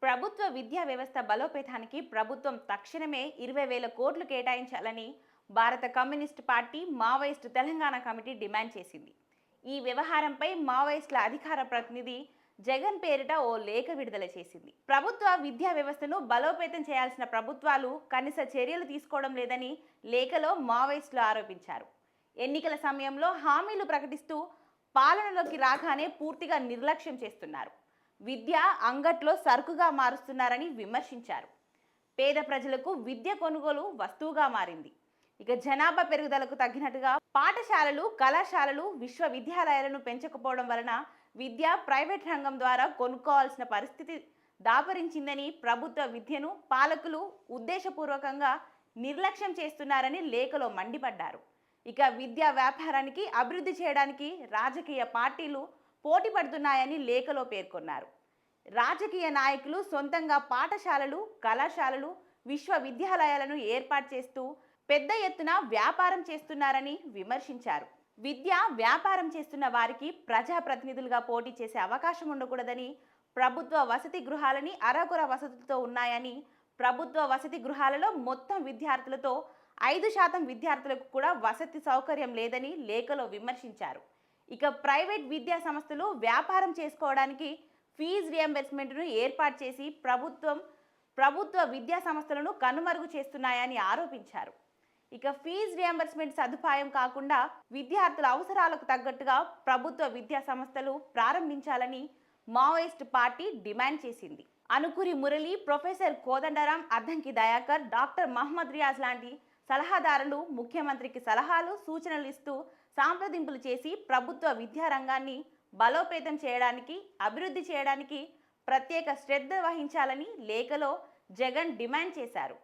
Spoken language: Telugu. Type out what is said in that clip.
ప్రభుత్వ విద్యా వ్యవస్థ బలోపేతానికి ప్రభుత్వం తక్షణమే 20,000 కోట్లు కేటాయించాలని భారత communist party Maoist Telangana committee demand చేసింది. ఈ వ్యవహారంపై మావోయిస్టుల అధికార ప్రతినిధి జగన్ పేరిట ఓ లేఖ విడుదల చేసింది. ప్రభుత్వ విద్యా వ్యవస్థను బలోపేతం చేయాల్సిన ప్రభుత్వాలు కనీస చర్యలు తీసుకోవడం లేదని లేఖలో మావోయిస్టులు ఆరోపించారు. ఎన్నికల సమయంలో హామీలు ప్రకటిస్తూ పాలనలోకి రాగానే పూర్తిగా నిర్లక్ష్యం చేస్తున్నారు. విద్య అంగట్లో సరుకుగా మారుస్తున్నారని విమర్శించారు. పేద ప్రజలకు విద్య కొనుగోలు వస్తువుగా మారింది. ఇక జనాభా పెరుగుదలకు తగ్గినట్టుగా పాఠశాలలు, కళాశాలలు, విశ్వవిద్యాలయాలను పెంచకపోవడం వలన విద్య ప్రైవేట్ రంగం ద్వారా కొనుక్కోవాల్సిన పరిస్థితి దాపరించిందని ప్రభుత్వ విద్యను పాలకులు ఉద్దేశపూర్వకంగా నిర్లక్ష్యం చేస్తున్నారని లేఖలో మండిపడ్డారు. ఇక విద్యా వ్యాపారానికి అభివృద్ధి చేయడానికి రాజకీయ పార్టీలు పోటీ పడుతున్నాయని లేఖలో పేర్కొన్నారు. రాజకీయ నాయకులు సొంతంగా పాఠశాలలు, కళాశాలలు, విశ్వవిద్యాలయాలను ఏర్పాటు చేస్తూ పెద్ద ఎత్తున వ్యాపారం చేస్తున్నారని విమర్శించారు. విద్య వ్యాపారం చేస్తున్న వారికి ప్రజాప్రతినిధులుగా పోటీ చేసే అవకాశం ఉండకూడదని, ప్రభుత్వ వసతి గృహాలని అరకొర వసతులతో ఉన్నాయని, ప్రభుత్వ వసతి గృహాలలో మొత్తం విద్యార్థులతో 5% విద్యార్థులకు కూడా వసతి సౌకర్యం లేదని లేఖలో విమర్శించారు. ఇక ప్రైవేట్ విద్యా సంస్థలు వ్యాపారం చేసుకోవడానికి ఫీజు రియంబర్స్మెంట్ను ఏర్పాటు చేసి ప్రభుత్వ విద్యా సంస్థలను కనుమరుగు చేస్తున్నాయని ఆరోపించారు. ఇక ఫీజు రియంబర్స్మెంట్ సదుపాయం కాకుండా విద్యార్థుల అవసరాలకు తగ్గట్టుగా ప్రభుత్వ విద్యా సంస్థలు ప్రారంభించాలని మావోయిస్టు పార్టీ డిమాండ్ చేసింది. అనుకురి మురళి, ప్రొఫెసర్ కోదండరాం, అద్దంకి దయాకర్, డాక్టర్ మహమ్మద్ రియాజ్ లాంటి సలహాదారులు ముఖ్యమంత్రికి సలహాలు, సూచనలు ఇస్తూ సంప్రదింపులు చేసి ప్రభుత్వ విద్యా రంగాన్ని బలోపేతం చేయడానికి, అభివృద్ధి చేయడానికి ప్రత్యేక శ్రద్ధ వహించాలని లేఖలో జగన్ డిమాండ్ చేశారు.